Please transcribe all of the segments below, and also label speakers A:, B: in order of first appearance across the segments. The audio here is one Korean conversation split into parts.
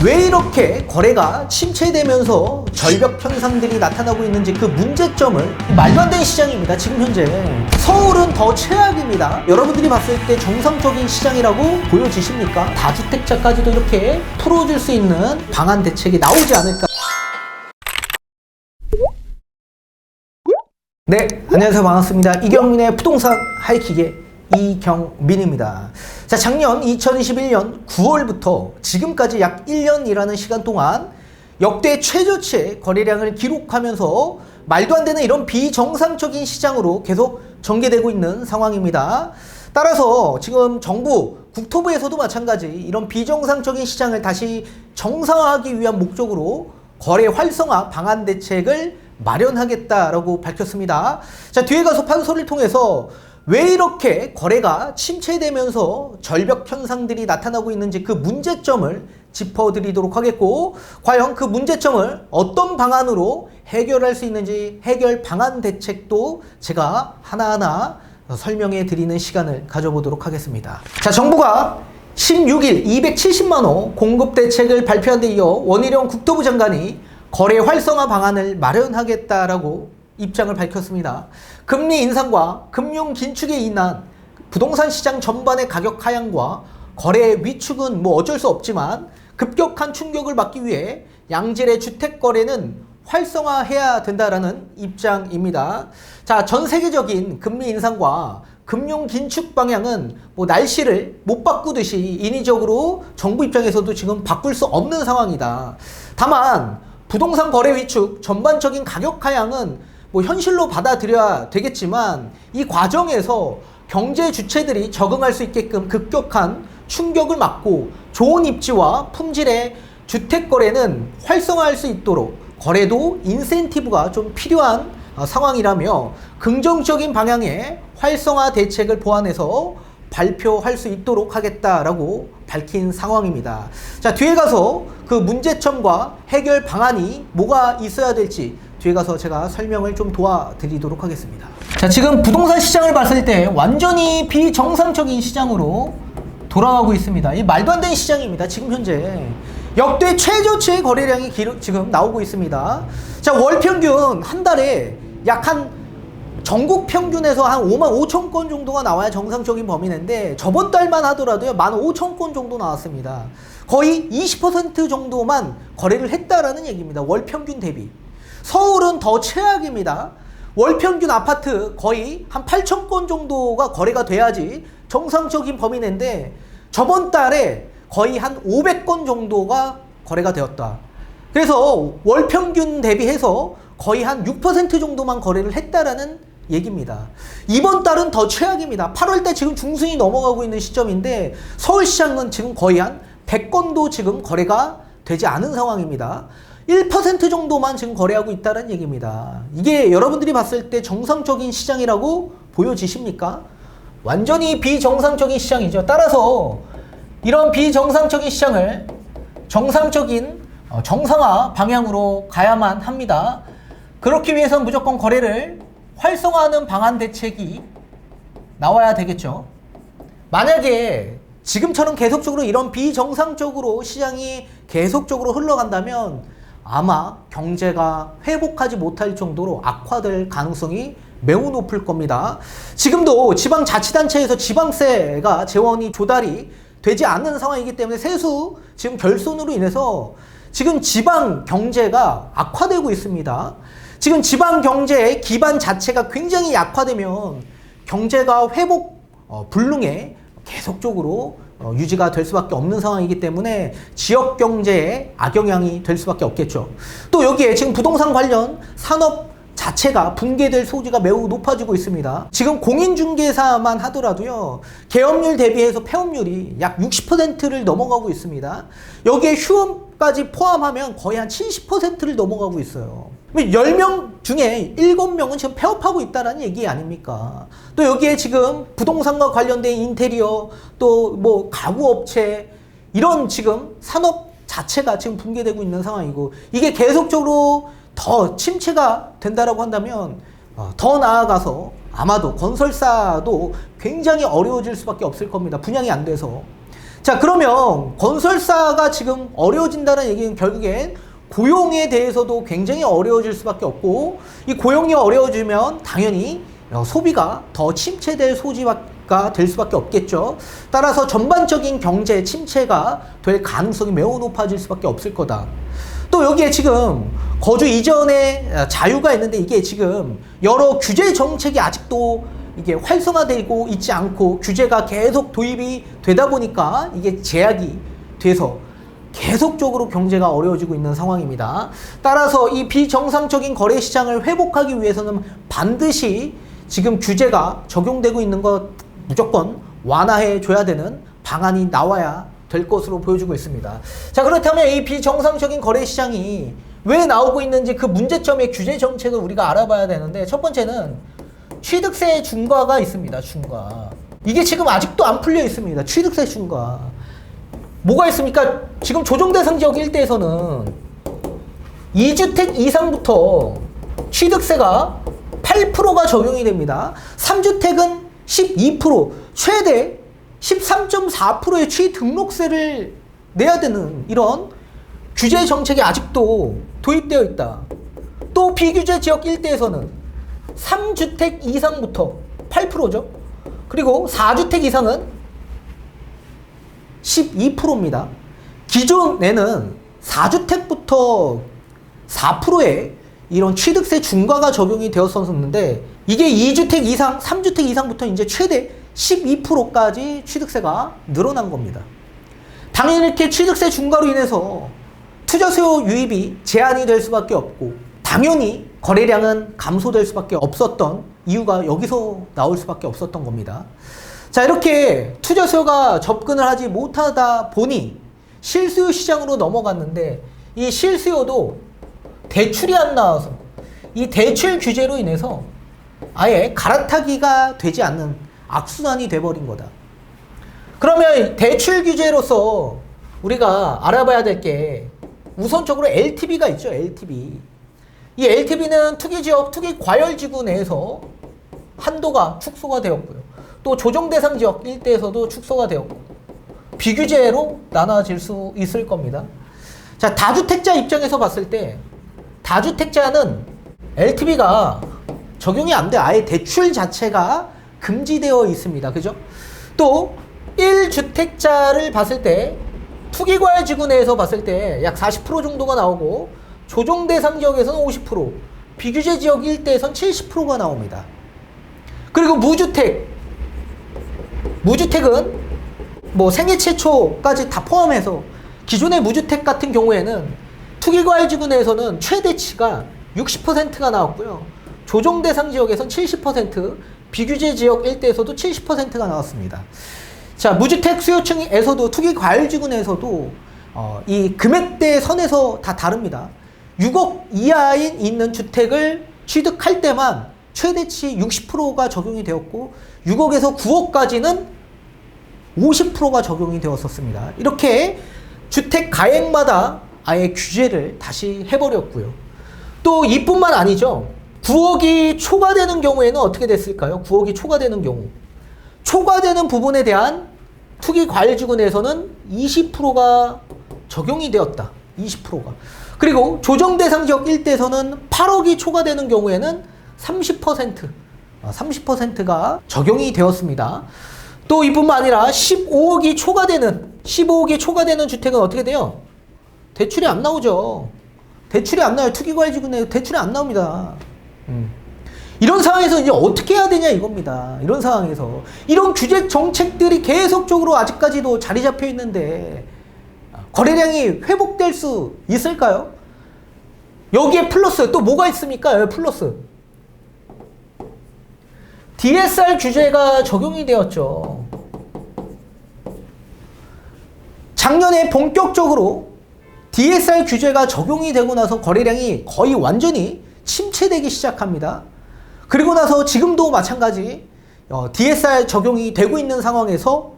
A: 왜 이렇게 거래가 침체되면서 절벽 현상들이 나타나고 있는지 그 문제점을 말도 안 되는 시장입니다. 지금 현재 서울은 더 최악입니다. 여러분들이 봤을 때 정상적인 시장이라고 보여지십니까? 다주택자까지도 이렇게 풀어줄 수 있는 방안 대책이 나오지 않을까. 네, 안녕하세요. 반갑습니다. 이경민의 부동산 하이킥의 이경민입니다. 자, 작년 2021년 9월부터 지금까지 약 1년이라는 시간 동안 역대 최저치의 거래량을 기록하면서 말도 안 되는 이런 비정상적인 시장으로 계속 전개되고 있는 상황입니다. 따라서 지금 정부, 국토부에서도 마찬가지 이런 비정상적인 시장을 다시 정상화하기 위한 목적으로 거래 활성화 방안 대책을 마련하겠다라고 밝혔습니다. 자, 뒤에 가서 판소리를 통해서 왜 이렇게 거래가 침체되면서 절벽 현상들이 나타나고 있는지 그 문제점을 짚어드리도록 하겠고, 과연 그 문제점을 어떤 방안으로 해결할 수 있는지 해결 방안 대책도 제가 하나하나 설명해 드리는 시간을 가져보도록 하겠습니다. 자, 정부가 16일 270만 호 공급 대책을 발표한 데 이어 원희룡 국토부 장관이 거래 활성화 방안을 마련하겠다라고 입장을 밝혔습니다. 금리 인상과 금융 긴축에 인한 부동산 시장 전반의 가격 하향과 거래 위축은 어쩔 수 없지만 급격한 충격을 막기 위해 양질의 주택 거래는 활성화해야 된다라는 입장입니다. 자, 전 세계적인 금리 인상과 금융 긴축 방향은 날씨를 못 바꾸듯이 인위적으로 정부 입장에서도 지금 바꿀 수 없는 상황이다. 다만 부동산 거래 위축, 전반적인 가격 하향은 현실로 받아들여야 되겠지만 이 과정에서 경제 주체들이 적응할 수 있게끔 급격한 충격을 막고 좋은 입지와 품질의 주택 거래는 활성화할 수 있도록 거래도 인센티브가 좀 필요한 상황이라며 긍정적인 방향의 활성화 대책을 보완해서 발표할 수 있도록 하겠다라고 밝힌 상황입니다. 자, 뒤에 가서 그 문제점과 해결 방안이 뭐가 있어야 될지 뒤에 가서 제가 설명을 좀 도와드리도록 하겠습니다. 자, 지금 부동산 시장을 봤을 때 완전히 비정상적인 시장으로 돌아가고 있습니다. 이 말도 안 되는 시장입니다. 지금 현재 역대 최저치의 거래량이 지금 나오고 있습니다. 자, 월 평균 한 달에 약 전국 평균에서 한 5만 5천 건 정도가 나와야 정상적인 범위 내인데 저번 달만 하더라도요 15,000건 정도 나왔습니다. 거의 20% 정도만 거래를 했다라는 얘기입니다. 월 평균 대비. 서울은 더 최악입니다. 월 평균 아파트 거의 한 8,000건 정도가 거래가 돼야지 정상적인 범위 내인데 저번 달에 거의 한 500건 정도가 거래가 되었다. 그래서 월 평균 대비해서 거의 한 6% 정도만 거래를 했다라는 얘기입니다. 이번 달은 더 최악입니다. 8월달 지금 중순이 넘어가고 있는 시점인데 서울시장은 지금 거의 한 100건도 지금 거래가 되지 않은 상황입니다. 1% 정도만 지금 거래하고 있다는 얘기입니다. 이게 여러분들이 봤을 때 정상적인 시장이라고 보여지십니까? 완전히 비정상적인 시장이죠. 따라서 이런 비정상적인 시장을 정상적인 정상화 방향으로 가야만 합니다. 그렇기 위해서는 무조건 거래를 활성화하는 방안 대책이 나와야 되겠죠. 만약에 지금처럼 계속적으로 이런 비정상적으로 시장이 계속적으로 흘러간다면 아마 경제가 회복하지 못할 정도로 악화될 가능성이 매우 높을 겁니다. 지금도 지방자치단체에서 지방세가 재원이 조달이 되지 않는 상황이기 때문에 세수 지금 결손으로 인해서 지금 지방 경제가 악화되고 있습니다. 지금 지방 경제의 기반 자체가 굉장히 약화되면 경제가 회복 불능에 계속적으로 유지가 될 수밖에 없는 상황이기 때문에 지역 경제에 악영향이 될 수밖에 없겠죠. 또 여기에 지금 부동산 관련 산업 자체가 붕괴될 소지가 매우 높아지고 있습니다. 지금 공인중개사만 하더라도요 계엄률 대비해서 폐업률이 약 60%를 넘어가고 있습니다. 여기에 휴업까지 포함하면 거의 한 70%를 넘어가고 있어요. 10명 중에 7명은 지금 폐업하고 있다는 얘기 아닙니까? 또 여기에 지금 부동산과 관련된 인테리어 또 가구업체 이런 지금 산업 자체가 지금 붕괴되고 있는 상황이고 이게 계속적으로 더 침체가 된다라고 한다면 더 나아가서 아마도 건설사도 굉장히 어려워질 수밖에 없을 겁니다. 분양이 안 돼서. 자, 그러면 건설사가 지금 어려워진다는 얘기는 결국엔 고용에 대해서도 굉장히 어려워질 수밖에 없고, 이 고용이 어려워지면 당연히 소비가 더 침체될 소지가 될 수밖에 없겠죠. 따라서 전반적인 경제 침체가 될 가능성이 매우 높아질 수밖에 없을 거다. 또 여기에 지금 거주 이전의 자유가 있는데, 이게 지금 여러 규제 정책이 아직도 이게 활성화되고 있지 않고 규제가 계속 도입이 되다 보니까 이게 제약이 돼서 계속적으로 경제가 어려워지고 있는 상황입니다. 따라서 이 비정상적인 거래 시장을 회복하기 위해서는 반드시 지금 규제가 적용되고 있는 것 무조건 완화해 줘야 되는 방안이 나와야 될 것으로 보여지고 있습니다. 자, 그렇다면 이 비정상적인 거래 시장이 왜 나오고 있는지 그 문제점의 규제 정책을 우리가 알아봐야 되는데, 첫 번째는 취득세 중과가 있습니다. 중과. 이게 지금 아직도 안 풀려 있습니다. 취득세 중과. 뭐가 있습니까? 지금 조정대상 지역 일대에서는 2주택 이상부터 취득세가 8%가 적용이 됩니다. 3주택은 12%, 최대 13.4%의 취등록세를 내야 되는 이런 규제 정책이 아직도 도입되어 있다. 또 비규제 지역 일대에서는 3주택 이상부터 8%죠. 그리고 4주택 이상은 12%입니다. 기존에는 4주택부터 4%의 이런 취득세 중과가 적용이 되었었는데, 이게 2주택 이상, 3주택 이상부터 이제 최대 12%까지 취득세가 늘어난 겁니다. 당연히 이렇게 취득세 중과로 인해서 투자 수요 유입이 제한이 될 수밖에 없고, 당연히 거래량은 감소될 수밖에 없었던 이유가 여기서 나올 수밖에 없었던 겁니다. 자, 이렇게 투자 수요가 접근을 하지 못하다 보니 실수요 시장으로 넘어갔는데, 이 실수요도 대출이 안 나와서 이 대출 규제로 인해서 아예 갈아타기가 되지 않는 악순환이 돼버린 거다. 그러면 대출 규제로서 우리가 알아봐야 될 게 우선적으로 LTV가 있죠. LTV. 이 LTV는 투기지역, 투기과열지구 내에서 한도가 축소가 되었고요. 또 조정대상 지역 일대에서도 축소가 되었고, 비규제로 나눠질 수 있을 겁니다. 자, 다주택자 입장에서 봤을 때 다주택자는 LTV가 적용이 안 돼. 아예 대출 자체가 금지되어 있습니다. 그죠? 또 1주택자를 봤을 때 투기과열 지구 내에서 봤을 때 약 40% 정도가 나오고, 조정대상 지역에서는 50%, 비규제 지역 일대에선 70%가 나옵니다. 그리고 무주택은 뭐 생애 최초까지 다 포함해서 기존의 무주택 같은 경우에는 투기과열 지구 내에서는 최대치가 60%가 나왔고요. 조정대상 지역에선 70%, 비규제 지역 일대에서도 70%가 나왔습니다. 자, 무주택 수요층에서도 투기과열지구 내에서도 이 금액대 선에서 다 다릅니다. 6억 이하인 있는 주택을 취득할 때만 최대치 60%가 적용이 되었고, 6억에서 9억까지는 50%가 적용이 되었었습니다. 이렇게 주택 가액마다 아예 규제를 다시 해버렸고요. 또 이뿐만 아니죠. 9억이 초과되는 경우에는 어떻게 됐을까요? 9억이 초과되는 경우. 초과되는 부분에 대한 투기과열지구 내에서는 20%가 적용이 되었다. 20%가. 그리고 조정대상 지역 일대에서는 8억이 초과되는 경우에는 30%가 적용이 되었습니다. 또 이뿐만 아니라 15억이 초과되는 주택은 어떻게 돼요? 대출이 안 나오죠. 대출이 안 나와요. 투기과열지구 내 대출이 안 나옵니다. 이런 상황에서 이제 어떻게 해야 되냐 이겁니다. 이런 상황에서 이런 규제 정책들이 계속적으로 아직까지도 자리 잡혀 있는데 거래량이 회복될 수 있을까요? 여기에 플러스 또 뭐가 있습니까? 여기 플러스 DSR 규제가 적용이 되었죠. 작년에 본격적으로 DSR 규제가 적용이 되고 나서 거래량이 거의 완전히 침체되기 시작합니다. 그리고 나서 지금도 마찬가지 DSR 적용이 되고 있는 상황에서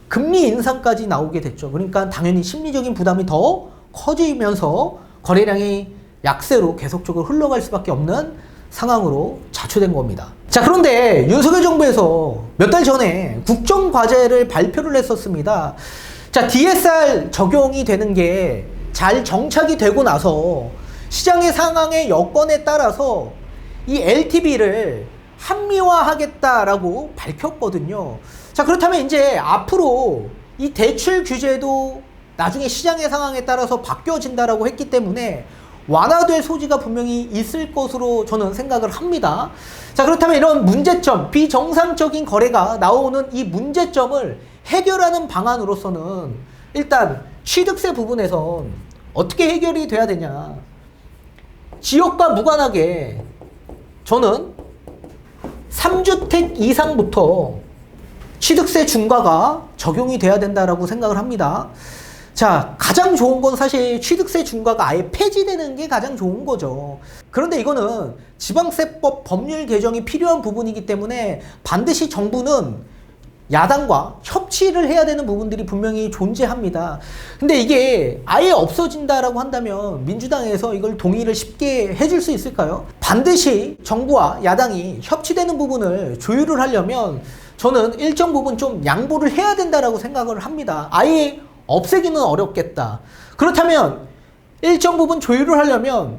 A: 금리 인상까지 나오게 됐죠. 그러니까 당연히 심리적인 부담이 더 커지면서 거래량이 약세로 계속적으로 흘러갈 수밖에 없는 상황으로 자초된 겁니다. 자, 그런데 윤석열 정부에서 몇 달 전에 국정과제를 발표를 했었습니다. 자, DSR 적용이 되는 게 잘 정착이 되고 나서 시장의 상황의 여건에 따라서 이 LTV를 합리화하겠다라고 밝혔거든요. 자, 그렇다면 이제 앞으로 이 대출 규제도 나중에 시장의 상황에 따라서 바뀌어진다라고 했기 때문에 완화될 소지가 분명히 있을 것으로 저는 생각을 합니다. 자, 그렇다면 이런 문제점, 비정상적인 거래가 나오는 이 문제점을 해결하는 방안으로서는 일단 취득세 부분에선 어떻게 해결이 돼야 되냐. 지역과 무관하게 저는 3주택 이상부터 취득세 중과가 적용이 돼야 된다라고 생각을 합니다. 자, 가장 좋은 건 사실 취득세 중과가 아예 폐지되는 게 가장 좋은 거죠. 그런데 이거는 지방세법 법률 개정이 필요한 부분이기 때문에 반드시 정부는 야당과 협치를 해야 되는 부분들이 분명히 존재합니다. 근데 이게 아예 없어진다라고 한다면 민주당에서 이걸 동의를 쉽게 해줄 수 있을까요? 반드시 정부와 야당이 협치되는 부분을 조율을 하려면 저는 일정 부분 좀 양보를 해야 된다라고 생각을 합니다. 아예 없애기는 어렵겠다. 그렇다면 일정 부분 조율을 하려면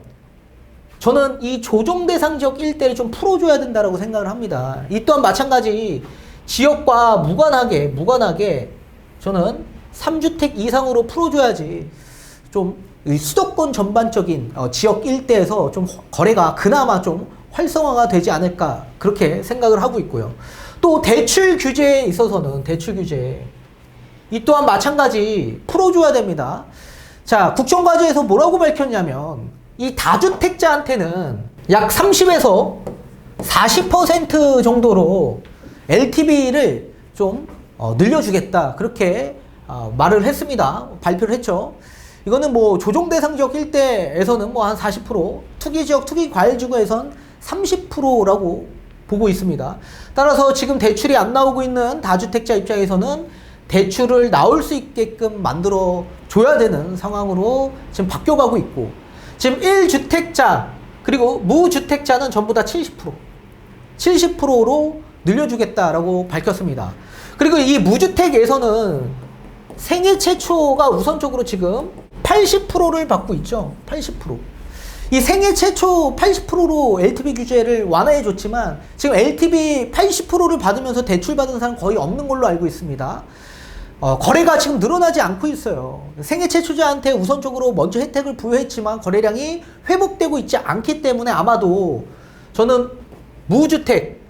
A: 저는 이 조정 대상적 일대를 좀 풀어줘야 된다라고 생각을 합니다. 이 또한 마찬가지 지역과 무관하게 저는 3주택 이상으로 풀어줘야지 좀 수도권 전반적인 지역 일대에서 좀 거래가 그나마 좀 활성화가 되지 않을까 그렇게 생각을 하고 있고요. 또 대출 규제에 있어서는 대출 규제 이 또한 마찬가지 풀어줘야 됩니다. 자, 국정과제에서 뭐라고 밝혔냐면 이 다주택자한테는 약 30에서 40% 정도로 LTV를 좀 늘려주겠다 그렇게 말을 했습니다. 발표를 했죠. 이거는 뭐 조정 대상 지역 일대에서는 뭐 한 40%, 투기 지역, 투기 과열 지구에선 30%라고 보고 있습니다. 따라서 지금 대출이 안 나오고 있는 다주택자 입장에서는 대출을 나올 수 있게끔 만들어 줘야 되는 상황으로 지금 바뀌어가고 있고, 지금 1주택자 그리고 무주택자는 전부 다 70%로 늘려주겠다라고 밝혔습니다. 그리고 이 무주택에서는 생애 최초가 우선적으로 지금 80%를 받고 있죠. 80%. 이 생애 최초 80%로 LTV 규제를 완화해줬지만 지금 LTV 80%를 받으면서 대출 받은 사람 거의 없는 걸로 알고 있습니다. 거래가 지금 늘어나지 않고 있어요. 생애 최초자한테 우선적으로 먼저 혜택을 부여했지만 거래량이 회복되고 있지 않기 때문에 아마도 저는 무주택,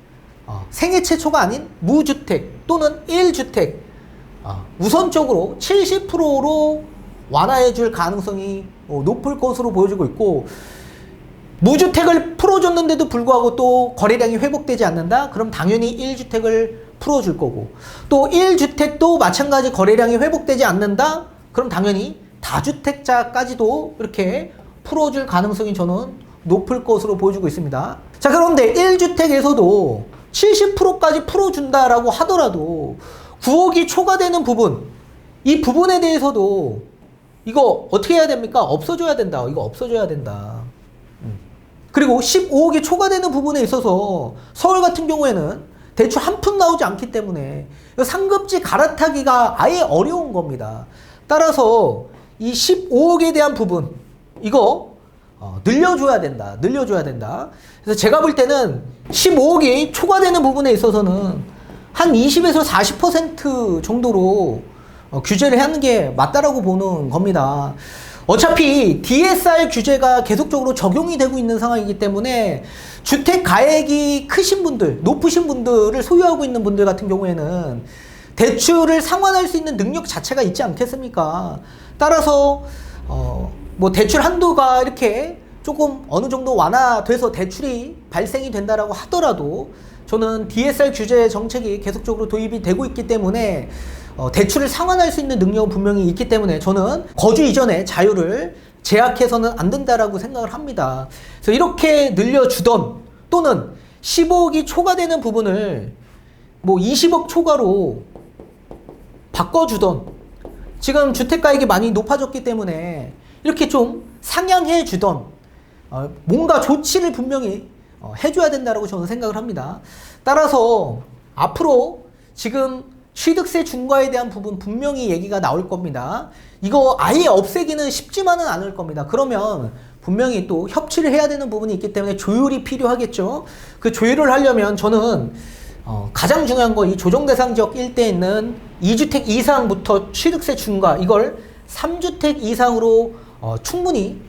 A: 생애 최초가 아닌 무주택 또는 1주택 우선적으로 70%로 완화해 줄 가능성이 높을 것으로 보여지고 있고, 무주택을 풀어줬는데도 불구하고 또 거래량이 회복되지 않는다? 그럼 당연히 1주택을 풀어줄 거고, 또 1주택도 마찬가지 거래량이 회복되지 않는다? 그럼 당연히 다주택자까지도 이렇게 풀어줄 가능성이 저는 높을 것으로 보여지고 있습니다. 자, 그런데 1주택에서도 70%까지 풀어준다라고 하더라도 9억이 초과되는 부분, 이 부분에 대해서도 이거 어떻게 해야 됩니까? 없어져야 된다. 이거 없어져야 된다. 그리고 15억이 초과되는 부분에 있어서 서울 같은 경우에는 대출 한 푼 나오지 않기 때문에 상급지 갈아타기가 아예 어려운 겁니다. 따라서 이 15억에 대한 부분, 이거 늘려줘야 된다. 늘려줘야 된다. 그래서 제가 볼 때는 15억이 초과되는 부분에 있어서는 한 20에서 40% 정도로 규제를 하는 게 맞다라고 보는 겁니다. 어차피 DSR 규제가 계속적으로 적용이 되고 있는 상황이기 때문에 주택 가액이 크신 분들, 높으신 분들을 소유하고 있는 분들 같은 경우에는 대출을 상환할 수 있는 능력 자체가 있지 않겠습니까? 따라서 뭐 대출 한도가 이렇게 조금 어느 정도 완화돼서 대출이 발생이 된다라고 하더라도 저는 DSR 규제 정책이 계속적으로 도입이 되고 있기 때문에 대출을 상환할 수 있는 능력은 분명히 있기 때문에 저는 거주 이전의 자유를 제약해서는 안 된다라고 생각을 합니다. 그래서 이렇게 늘려주던 또는 15억이 초과되는 부분을 뭐 20억 초과로 바꿔주던, 지금 주택가액이 많이 높아졌기 때문에 이렇게 좀 상향해 주던 뭔가 조치를 분명히 해줘야 된다라고 저는 생각을 합니다. 따라서 앞으로 지금 취득세 중과에 대한 부분 분명히 얘기가 나올 겁니다. 이거 아예 없애기는 쉽지만은 않을 겁니다. 그러면 분명히 또 협치를 해야 되는 부분이 있기 때문에 조율이 필요하겠죠. 그 조율을 하려면 저는 가장 중요한 거 이 조정대상 지역 일대에 있는 2주택 이상부터 취득세 중과 이걸 3주택 이상으로 충분히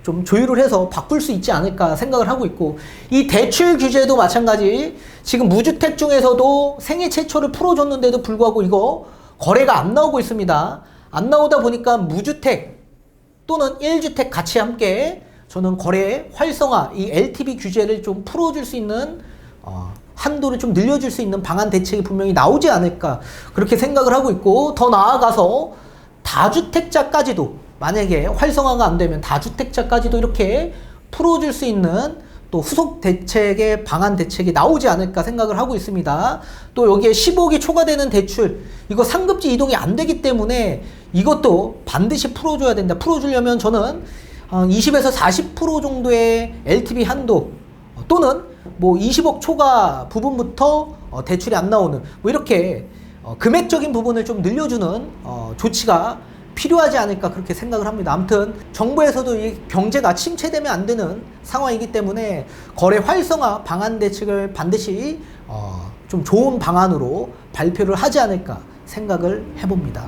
A: 좀 조율을 해서 바꿀 수 있지 않을까 생각을 하고 있고, 이 대출 규제도 마찬가지. 지금 무주택 중에서도 생애 최초를 풀어줬는데도 불구하고 이거 거래가 안 나오고 있습니다. 안 나오다 보니까 무주택 또는 1주택 같이 함께 저는 거래 활성화, 이 LTV 규제를 좀 풀어줄 수 있는 한도를 좀 늘려줄 수 있는 방안 대책이 분명히 나오지 않을까 그렇게 생각을 하고 있고, 더 나아가서 다주택자까지도 만약에 활성화가 안 되면 다주택자까지도 이렇게 풀어줄 수 있는 또 후속 대책의 방안 대책이 나오지 않을까 생각을 하고 있습니다. 또 여기에 15억이 초과되는 대출, 이거 상급지 이동이 안 되기 때문에 이것도 반드시 풀어줘야 된다. 풀어주려면 저는 20에서 40% 정도의 LTV 한도 또는 뭐 20억 초과 부분부터 대출이 안 나오는 뭐 이렇게 금액적인 부분을 좀 늘려주는 조치가 필요하지 않을까 그렇게 생각을 합니다. 아무튼 정부에서도 이 경제가 침체되면 안 되는 상황이기 때문에 거래 활성화 방안 대책을 반드시 좀 좋은 방안으로 발표를 하지 않을까 생각을 해봅니다.